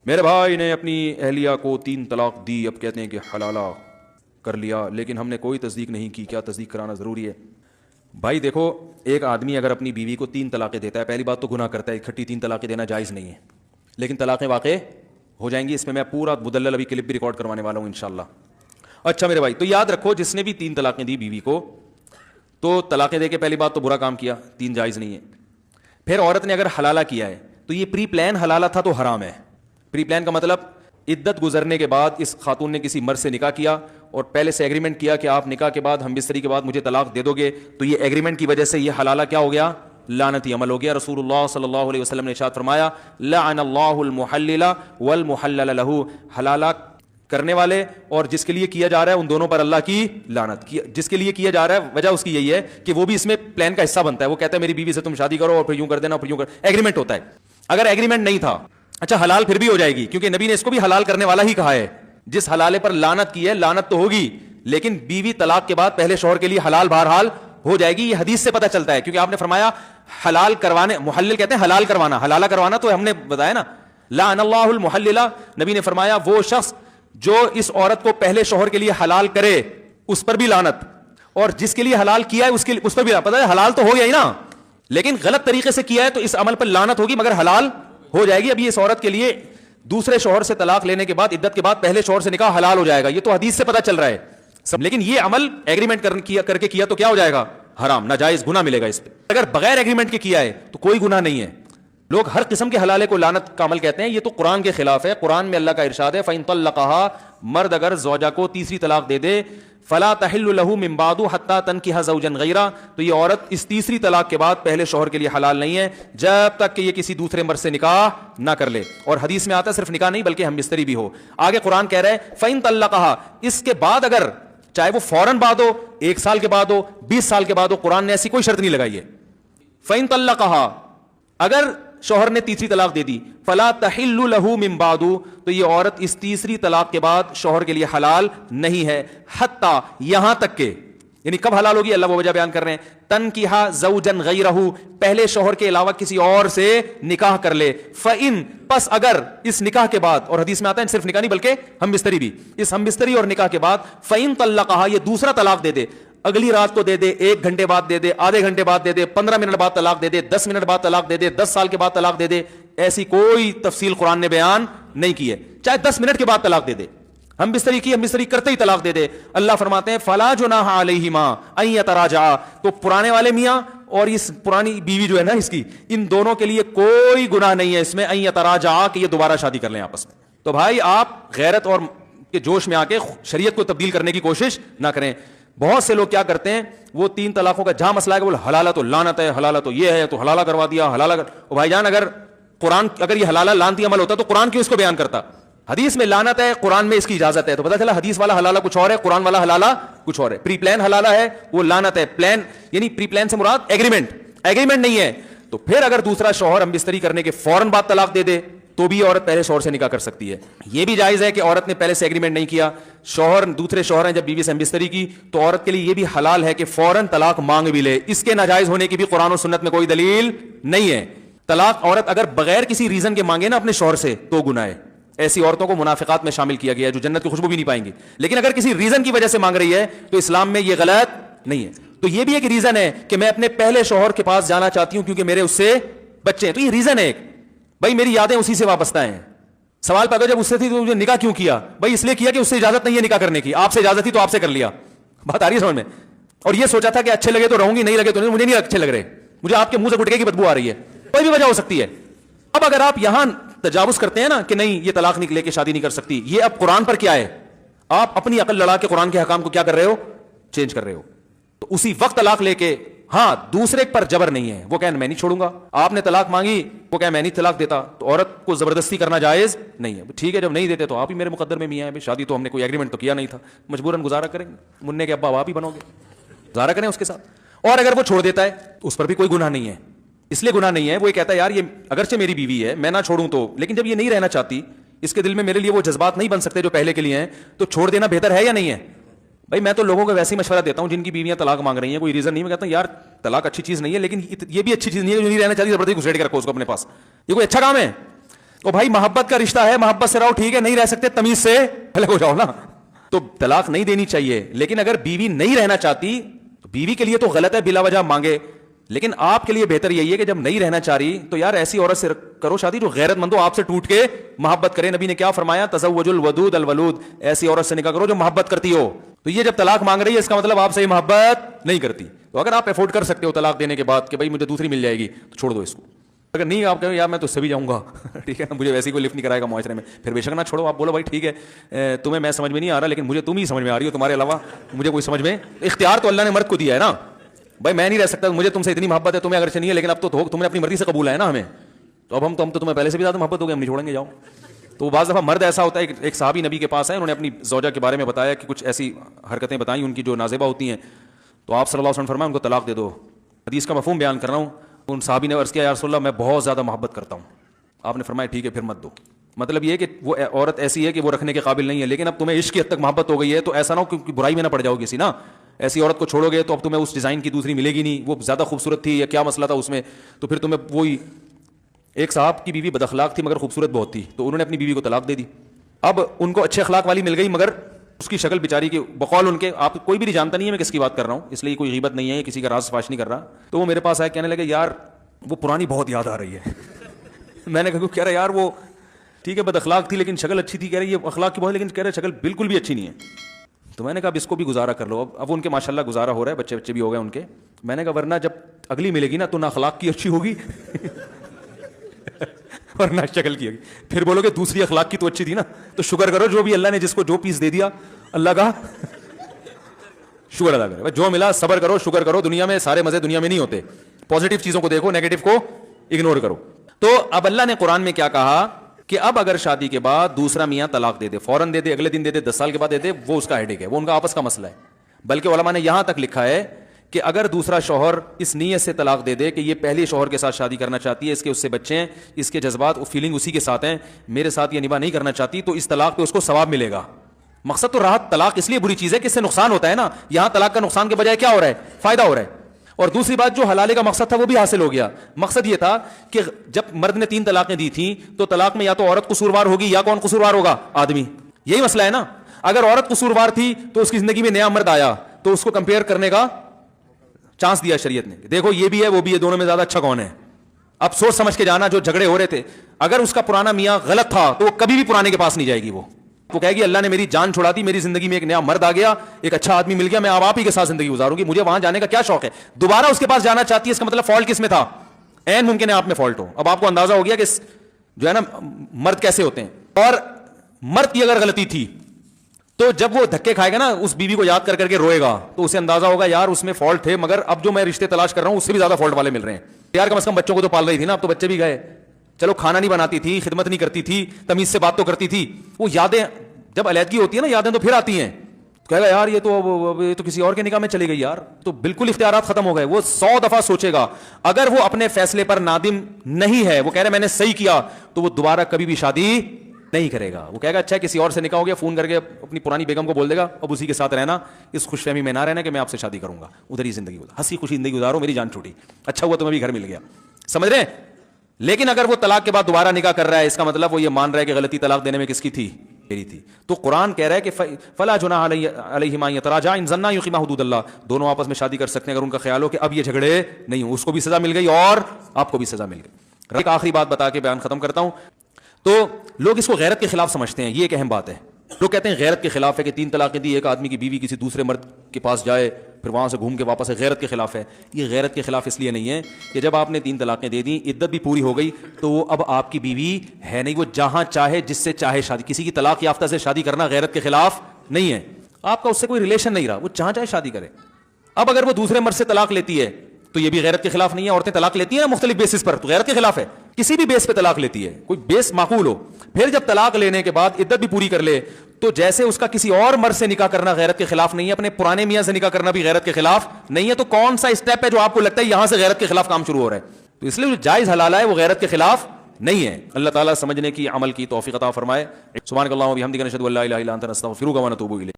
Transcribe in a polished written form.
میرے بھائی نے اپنی اہلیہ کو 3 طلاق دی، اب کہتے ہیں کہ حلالہ کر لیا، لیکن ہم نے کوئی تصدیق نہیں کی، کیا تصدیق کرانا ضروری ہے؟ بھائی دیکھو، ایک آدمی اگر اپنی بیوی کو 3 طلاقیں دیتا ہے، پہلی بات تو گناہ کرتا ہے، اکٹھی 3 طلاقیں دینا جائز نہیں ہے، لیکن طلاقیں واقع ہو جائیں گی۔ اس میں پورا مدلل ابھی کلپ بھی ریکارڈ کروانے والا ہوں انشاءاللہ۔ اچھا میرے بھائی، تو یاد رکھو جس نے بھی 3 طلاقیں دی بیوی کو، تو طلاقیں دے کے پہلی بات تو برا کام کیا، 3 جائز نہیں ہے۔ پھر عورت نے اگر حلالہ کیا ہے تو یہ پری پلان حلالہ تھا تو حرام ہے۔ پری پلان کا مطلب عدت گزرنے کے بعد اس خاتون نے کسی مرد سے نکاح کیا اور پہلے سے ایگریمنٹ کیا کہ آپ نکاح کے بعد ہم بستری کے بعد مجھے طلاق دے دو گے، تو یہ ایگریمنٹ کی وجہ سے یہ حلالہ کیا ہو گیا؟ لعنتی عمل ہو گیا۔ رسول اللہ صلی اللہ علیہ وسلم نے ارشاد فرمایا لعن اللہ المحلل والمحلل له، حلالہ کرنے والے اور جس کے لیے کیا جا رہا ہے ان دونوں پر اللہ کی لعنت۔ جس کے لیے کیا جا رہا ہے وجہ اس کی یہی ہے کہ وہ بھی اس میں پلان کا حصہ بنتا ہے، وہ کہتا ہے میری بیوی سے تم شادی کرو اور پھر یوں کر دینا، پھر یوں کر، ایگریمنٹ ہوتا ہے۔ اگر ایگریمنٹ نہیں تھا، اچھا حلال پھر بھی ہو جائے گی، کیونکہ نبی نے اس کو بھی حلال کرنے والا ہی کہا ہے۔ جس حلالے پر لعنت کی ہے لعنت تو ہوگی، لیکن بیوی طلاق کے بعد پہلے شوہر کے لیے حلال بہرحال ہو جائے گی۔ یہ حدیث سے پتہ چلتا ہے، کیونکہ آپ نے فرمایا حلال کروانے، محلل کہتے ہیں حلال کروانا، حلالہ کروانا تو ہم نے بتایا نا، لعن اللہ المحللہ، نبی نے فرمایا وہ شخص جو اس عورت کو پہلے شوہر کے لیے حلال کرے اس پر بھی لعنت، اور جس کے لیے حلال کیا ہے اس پر بھی لعنت۔ پتہ ہے حلال تو ہو گیا ہی نا، لیکن غلط طریقے سے کیا ہے تو اس عمل پر لعنت ہوگی، مگر حلال ہو جائے گی۔ ابھی اس عورت کے لیے دوسرے شوہر سے طلاق لینے کے بعد عدت کے بعد پہلے شوہر سے نکاح حلال ہو جائے گا، یہ تو حدیث سے پتہ چل رہا ہے، لیکن یہ عمل ایگریمنٹ کر کے کیا تو کیا ہو جائے گا؟ حرام، ناجائز، گناہ ملے گا اس پہ۔ اگر بغیر ایگریمنٹ کے کیا ہے تو کوئی گناہ نہیں ہے۔ لوگ ہر قسم کے حلالے کو لعنت کا عمل کہتے ہیں، یہ تو قرآن کے خلاف ہے۔ قرآن میں اللہ کا ارشاد ہے فَإِن طَلَّقَهَا، مرد اگر زوجہ کو تیسری طلاق دے دے، فَلَا تَحِلُّ لَهُ مِن بَعْدُ حَتَّى تَنكِحَ زَوْجًا غَيْرَهُ، تو یہ عورت اس تیسری طلاق کے بعد پہلے شوہر کے لیے حلال نہیں ہے جب تک کہ یہ کسی دوسرے مرد سے نکاح نہ کر لے۔ اور حدیث میں آتا ہے صرف نکاح نہیں بلکہ ہم بستری بھی ہو۔ آگے قرآن کہہ رہا ہے فَإِن طَلَّقَهَا، اس کے بعد اگر چاہے وہ فوراً بعد ہو، 1 سال کے بعد ہو، 20 سال کے بعد ہو، قرآن نے ایسی کوئی شرط نہیں لگائی ہے۔ فَإِن طَلَّقَهَا، اگر شوہر نے تیسری طلاق دے دی، فلا تحل له من بعد، تو یہ عورت اس تیسری طلاق کے بعد شوہر کے لیے حلال نہیں ہے، حتی، یہاں تک کہ، یعنی کب حلال ہوگی اللہ وہ وجہ بیان کر رہے ہیں، تنکیح زوجا غیرہ، پہلے شوہر کے علاوہ کسی اور سے نکاح کر لے، فإن، پس اگر اس نکاح کے بعد، اور حدیث میں آتا ہے صرف نکاح نہیں بلکہ ہم بستری بھی، اس ہم بستری اور نکاح کے بعد فإن طلقها، یہ دوسرا طلاق دے دے، اگلی رات کو دے دے، 1 گھنٹے بعد دے دے، آدھے گھنٹے بعد دے دے، 15 منٹ بعد طلاق دے دے، 10 منٹ بعد طلاق دے دے، 10 سال کے بعد طلاق دے دے، ایسی کوئی تفصیل قرآن نے بیان نہیں کی ہے۔ چاہے 10 منٹ کے بعد طلاق دے دے، ہم بستری کی، ہم بستری کرتے ہی طلاق دے دے، اللہ فرماتے ہیں فلا جناح علیہما ان یتراجعا، تو پرانے والے میاں اور اس پرانی بیوی جو ہے نا اس کی، ان دونوں کے لیے کوئی گناہ نہیں ہے اس میں ان یتراجعا کہ یہ دوبارہ شادی کر لیں آپس میں۔ تو بھائی آپ غیرت اور کے جوش میں آ کے شریعت کو تبدیل کرنے کی کوشش نہ کریں۔ بہت سے لوگ کیا کرتے ہیں، وہ 3 طلاقوں کا جہاں مسئلہ ہے کہ وہ حلالہ تو لعنت ہے، حلالہ تو یہ ہے، تو حلالہ کروا دیا، حلالہ کر، بھائی جان اگر قرآن، اگر یہ حلالہ لعنتی عمل ہوتا تو قرآن کیوں اس کو بیان کرتا؟ حدیث میں لعنت ہے، قرآن میں اس کی اجازت ہے، تو پتہ چلا حدیث والا حلالہ کچھ اور ہے، قرآن والا حلالہ کچھ اور ہے۔ پری پلان حلالہ ہے وہ لعنت ہے، پلان یعنی پری پلان سے مراد ایگریمنٹ نہیں ہے۔ تو پھر اگر دوسرا شوہر ہم بستری کرنے کے فوراً بعد طلاق دے دے تو بھی عورت پہلے شوہر سے نکاح کر سکتی ہے۔ یہ بھی جائز ہے کہ عورت نے پہلے سے ایگریمنٹ نہیں کیا، دوسرے شوہر نے جب بیوی سے ہم بستری کی تو عورت کے لیے یہ بھی حلال ہے کہ فوراً طلاق مانگ بھی لے۔ اس کے ناجائز ہونے کی بھی قرآن و سنت میں کوئی دلیل نہیں ہے۔ طلاق عورت اگر بغیر کسی ریزن کے مانگے نا اپنے شوہر سے تو گناہ ہے۔ ایسی عورتوں کو منافقات میں شامل کیا گیا ہے جو جنت کی خوشبو بھی نہیں پائیں گی، لیکن اگر کسی ریزن کی وجہ سے مانگ رہی ہے تو اسلام میں یہ غلط نہیں ہے۔ تو یہ بھی ایک ریزن ہے کہ میں اپنے پہلے شوہر کے پاس جانا چاہتی ہوں کیونکہ میرے اس سے بچے ہیں، تو یہ ریزن ہے ایک، بھائی میری یادیں اسی سے وابستہ ہیں۔ سوال پیدا جب اس سے تھی تو مجھے نکاح کیوں کیا؟ بھائی اس لیے کیا کہ اس سے اجازت نہیں ہے نکاح کرنے کی، آپ سے اجازت تھی تو آپ سے کر لیا۔ بات آ رہی ہے سمجھ میں؟ اور یہ سوچا تھا کہ اچھے لگے تو رہوں گی، نہیں لگے تو نہیں، مجھے نہیں اچھے لگ رہے، مجھے آپ کے منہ سے گٹکے کی بدبو آ رہی ہے، کوئی بھی وجہ ہو سکتی ہے۔ اب اگر آپ یہاں تجاوز کرتے ہیں نا کہ نہیں یہ طلاق لے کے شادی نہیں کر سکتی، یہ اب قرآن پر کیا ہے، آپ اپنی عقل لڑا کے قرآن کے حکام کو کیا کر رہے ہو، چینج کر رہے ہو۔ تو اسی وقت طلاق لے کے، ہاں دوسرے پر جبر نہیں ہے، وہ کہنا میں نہیں چھوڑوں گا، آپ نے طلاق مانگی وہ کہنا میں نہیں طلاق دیتا، تو عورت کو زبردستی کرنا جائز نہیں ہے۔ ٹھیک ہے جب نہیں دیتے تو آپ ہی میرے مقدر میں میاں ہیں، شادی تو ہم نے کوئی ایگریمنٹ تو کیا نہیں تھا، مجبوراً گزارا کریں گے، مننے کے ابا آپ ہی بنو گے، گزارا کریں اس کے ساتھ۔ اور اگر وہ چھوڑ دیتا ہے اس پر بھی کوئی گناہ نہیں ہے، اس لیے گناہ نہیں ہے، وہ یہ کہتا ہے یار یہ اگرچہ میری بیوی ہے میں نہ چھوڑوں تو، لیکن جب یہ نہیں رہنا چاہتی، اس کے دل میں میرے لیے وہ جذبات نہیں بن سکتے جو پہلے کے لیے ہیں، تو چھوڑ دینا بہتر ہے یا نہیں ہے؟ بھائی میں تو لوگوں کو ویسے ہی مشورہ دیتا ہوں جن کی بیویاں طلاق مانگ رہی ہیں، کوئی ریزن نہیں، میں کہتا ہوں یار طلاق اچھی چیز نہیں ہے، لیکن یہ بھی اچھی چیز نہیں ہے جو نہیں رہنا چاہتی زبردستی گھسیٹ کے رکھو اس کو اپنے پاس، یہ کوئی اچھا کام ہے؟ او بھائی محبت کا رشتہ ہے, محبت سے رہو, ٹھیک ہے, نہیں رہ سکتے تمیز سے الگ ہو جاؤ نا. تو طلاق نہیں دینی چاہیے, لیکن اگر بیوی نہیں رہنا چاہتی تو بیوی کے لیے تو غلط ہے بلا وجہ مانگے, لیکن آپ کے لیے بہتر یہی ہے کہ جب نہیں رہنا چاہ رہی تو یار ایسی عورت سے کرو شادی جو غیرت مند ہو, آپ سے ٹوٹ کے محبت کرے. نبی نے کیا فرمایا, تزوج الودود الولود, ایسی عورت سے نکاح کرو جو محبت کرتی ہو. تو یہ جب طلاق مانگ رہی ہے اس کا مطلب آپ سے محبت نہیں کرتی. تو اگر آپ افورڈ کر سکتے ہو طلاق دینے کے بعد کہ بھائی مجھے دوسری مل جائے گی تو چھوڑ دو اس کو. اگر نہیں آپ کہیں یار میں تو اس سے بھی جاؤں گا, ٹھیک ہے, مجھے ویسے کوئی لفٹ نہیں کرائے گا معاشرے میں, پھر بے شک نہ چھوڑو. آپ بولو بھائی ٹھیک ہے تمہیں میں سمجھ میں نہیں آ رہا لیکن مجھے تم ہی سمجھ میں آ رہی ہو, تمہارے علاوہ مجھے کوئی سمجھ میں. اختیار تو اللہ نے مرد کو دیا ہے نا بھائی, میں نہیں رہ سکتا, مجھے تم سے اتنی محبت ہے, تمہیں اگرچہ نہیں ہے لیکن اب تو تم نے اپنی مرضی سے قبول ہے نا ہمیں, تو اب ہم تو تمہیں پہلے سے بھی زیادہ محبت ہو گئی, ہم نہیں چھوڑیں گے, جاؤ. تو بعض دفعہ مرد ایسا ہوتا ہے, ایک صحابی نبی کے پاس ہے, انہوں نے اپنی زوجہ کے بارے میں بتایا کہ کچھ ایسی حرکتیں بتائیں ان کی جو نازیبہ ہوتی ہیں, تو آپ صلی اللہ علیہ وسلم فرمایا ان کو طلاق دے دو. حدیث کا مفہوم بیان کر رہا ہوں. ان صحابی نے عرض کیا یا رسول اللہ میں بہت زیادہ محبت کرتا ہوں. آپ نے فرمایا ٹھیک ہے پھر مت دو. مطلب یہ کہ وہ عورت ایسی ہے کہ وہ رکھنے کے قابل نہیں ہے, لیکن اب تمہیں عشق کی حد تک محبت ہو گئی ہے تو ایسا نہ ہو کہ برائی میں نہ پڑ جاؤ کسی نا. ایسی عورت کو چھوڑو گے تو اب تمہیں اس ڈیزائن کی دوسری ملے گی نہیں, وہ زیادہ خوبصورت تھی یا کیا مسئلہ تھا اس میں, تو پھر تمہیں وہی. ایک صاحب کی بیوی بد اخلاق تھی مگر خوبصورت بہت تھی, تو انہوں نے اپنی بیوی کو طلاق دے دی. اب ان کو اچھے اخلاق والی مل گئی مگر اس کی شکل بیچاری کی بقول ان کے, آپ کوئی بھی نہیں جانتا نہیں ہے میں کس کی بات کر رہا ہوں, اس لیے کوئی غیبت نہیں ہے, کسی کا راز فاش نہیں کر رہا. تو وہ میرے پاس آئے, کہنے لگے یار وہ پرانی بہت یاد آ رہی ہے. میں نے کہا رہا یار وہ ٹھیک ہے بد اخلاق تھی لیکن شکل اچھی تھی. کہہ رہی یہ اخلاق کی بہت, لیکن کہہ رہے شکل بالکل بھی اچھی نہیں ہے. تو میں نے کہا اب اس کو بھی گزارا کر لو. اب ان کے ماشاءاللہ گزارا ہو رہا ہے, بچے بھی ہو گئے ان کے. میں نے کہا ورنہ جب اگلی ملے گی نا تو نہ اخلاق کی اچھی ہوگی اور نہ شکل کی ہوگی, پھر بولو کہ دوسری اخلاق کی تو اچھی تھی نا. تو شکر کرو جو بھی اللہ نے جس کو جو پیس دے دیا اللہ کا شکر ادا کرو, جو ملا صبر کرو, شکر کرو. دنیا میں سارے مزے دنیا میں نہیں ہوتے, پازیٹیو چیزوں کو دیکھو, نیگیٹو کو اگنور کرو. تو اب اللہ نے قرآن میں کیا کہا کہ اب اگر شادی کے بعد دوسرا میاں طلاق دے دے, فوراً دے دے, اگلے دن دے دے, 10 سال کے بعد دے دے, وہ اس کا ہیڈیک ہے, وہ ان کا آپس کا مسئلہ ہے. بلکہ علماء نے یہاں تک لکھا ہے کہ اگر دوسرا شوہر اس نیت سے طلاق دے دے کہ یہ پہلے شوہر کے ساتھ شادی کرنا چاہتی ہے, اس کے اس سے بچے ہیں, اس کے جذبات فیلنگ اسی کے ساتھ ہیں, میرے ساتھ یہ نباہ نہیں کرنا چاہتی, تو اس طلاق پہ اس کو ثواب ملے گا. مقصد تو راحت, طلاق اس لیے بری چیز ہے کہ اس سے نقصان ہوتا ہے نا, یہاں طلاق کا نقصان کے بجائے کیا ہو رہا ہے, فائدہ ہو رہا ہے. اور دوسری بات جو حلالے کا مقصد تھا وہ بھی حاصل ہو گیا. مقصد یہ تھا کہ جب مرد نے 3 طلاقیں دی تھیں تو طلاق میں یا تو عورت قصوروار ہوگی یا کون قصوروار ہوگا, آدمی. یہی مسئلہ ہے نا. اگر عورت قصوروار تھی تو اس کی زندگی میں نیا مرد آیا تو اس کو کمپیئر کرنے کا چانس دیا شریعت نے, دیکھو یہ بھی ہے وہ بھی ہے, دونوں میں زیادہ اچھا کون ہے. اب سوچ سمجھ کے جانا. جو جھگڑے ہو رہے تھے, اگر اس کا پرانا میاں غلط تھا تو وہ کبھی بھی پرانے کے پاس نہیں جائے گی. وہ کہے گی اللہ نے میری جان چھڑا دی, میری زندگی میں ایک نیا مرد آ گیا, ایک اچھا آدمی مل گیا, میں اب آپ ہی کے ساتھ زندگی گزاروں گی, مجھے وہاں جانے کا کیا شوق ہے. دوبارہ اس کے پاس جانا چاہتی ہے, اس کا مطلب فالٹ کس میں تھا, عین ممکن ہے آپ میں فالٹ ہو. اب آپ کو اندازہ ہو گیا کہ جو ہے نا مرد کیسے ہوتے ہیں. اور مرد کی اگر غلطی تھی تو جب وہ دھکے کھائے گا نا اس بیوی کو یاد کر کے روئے گا, تو اسے اندازہ ہوگا یار اس میں فالٹ تھے, مگر اب جو میں رشتے تلاش کر رہا ہوں اس سے بھی زیادہ فالٹ والے مل رہے ہیں. یار کم از کم بچوں کو تو پال رہی تھی نا, اب تو بچے بھی گئے, چلو کھانا نہیں بناتی تھی, خدمت نہیں کرتی تھی, تمیز سے بات تو کرتی تھی. وہ یادیں جب علیحدگی ہوتی ہے نا, یادیں تو پھر آتی ہیں, کہے گا یار یہ تو کسی اور کے نکاح میں چلی گئی یار, تو بالکل اختیارات ختم ہو گئے. وہ 100 دفعہ سوچے گا. اگر وہ اپنے فیصلے پر نادم نہیں ہے, وہ کہہ رہے میں نے صحیح کیا, تو وہ دوبارہ کبھی بھی شادی نہیں کرے گا. وہ کہے گا اچھا کسی اور سے نکاح ہو گیا, فون کر کے اپنی پرانی بیگم کو بول دے گا اب اسی کے ساتھ رہنا, اس خوش فہمی میں نہ رہنا کہ میں آپ سے شادی کروں گا, ادھر ہی زندگی ہنسی خوشی زندگی گزارو, میری جان چھوٹی, اچھا ہوا تمہیں بھی گھر مل گیا. سمجھ رہے ہیں. لیکن اگر وہ طلاق کے بعد دوبارہ نکاح کر رہا ہے, اس کا مطلب وہ یہ مان رہا ہے کہ غلطی طلاق دینے میں کس کی تھی, میری تھی. تو قرآن کہہ رہا ہے کہ فلا جناح علیہما ان یتراجعا ان ظنا یقیما حدود اللہ, دونوں آپس میں شادی کر سکتے ہیں اگر ان کا خیال ہو کہ اب یہ جھگڑے نہیں ہوں. اس کو بھی سزا مل گئی اور آپ کو بھی سزا مل گئی. ایک آخری بات بتا کے بیان ختم کرتا ہوں. تو لوگ اس کو غیرت کے خلاف سمجھتے ہیں, یہ ایک اہم بات ہے. لوگ کہتے ہیں غیرت کے خلاف ہے کہ 3 طلاقیں دی, ایک آدمی کی بیوی کسی دوسرے مرد کے پاس جائے پھر وہاں سے گھوم کے واپس ہے, غیرت کے خلاف ہے. یہ غیرت کے خلاف اس لیے نہیں ہے کہ جب آپ نے 3 طلاقیں دے دیں, عدت بھی پوری ہو گئی, تو وہ اب آپ کی بیوی ہے نہیں, وہ جہاں چاہے جس سے چاہے شادی. کسی کی طلاق یافتہ سے شادی کرنا غیرت کے خلاف نہیں ہے, آپ کا اس سے کوئی ریلیشن نہیں رہا, وہ جہاں چاہے شادی کرے. اب اگر وہ دوسرے مرد سے طلاق لیتی ہے تو یہ بھی غیرت کے خلاف نہیں ہے. عورتیں طلاق لیتی ہیں نا مختلف بیسس پر, تو غیرت کے خلاف ہے. کسی بھی بیس پہ طلاق لیتی ہے, کوئی بیس معقول ہو. پھر جب طلاق لینے کے بعد عدت بھی پوری کر لے, تو جیسے اس کا کسی اور مرد سے نکاح کرنا غیرت کے خلاف نہیں ہے, اپنے پرانے میاں سے نکاح کرنا بھی غیرت کے خلاف نہیں ہے. تو کون سا اسٹیپ ہے جو آپ کو لگتا ہے یہاں سے غیرت کے خلاف کام شروع ہو رہا ہے؟ تو اس لیے جو جائز حلال ہے وہ غیرت کے خلاف نہیں ہے. اللہ تعالیٰ سمجھنے کی عمل کی توفیق عطا فرمائے. سبحانک اللہم و بحمدک نشہد ان لا الہ الا انت نستغفرک و نتوب الیک.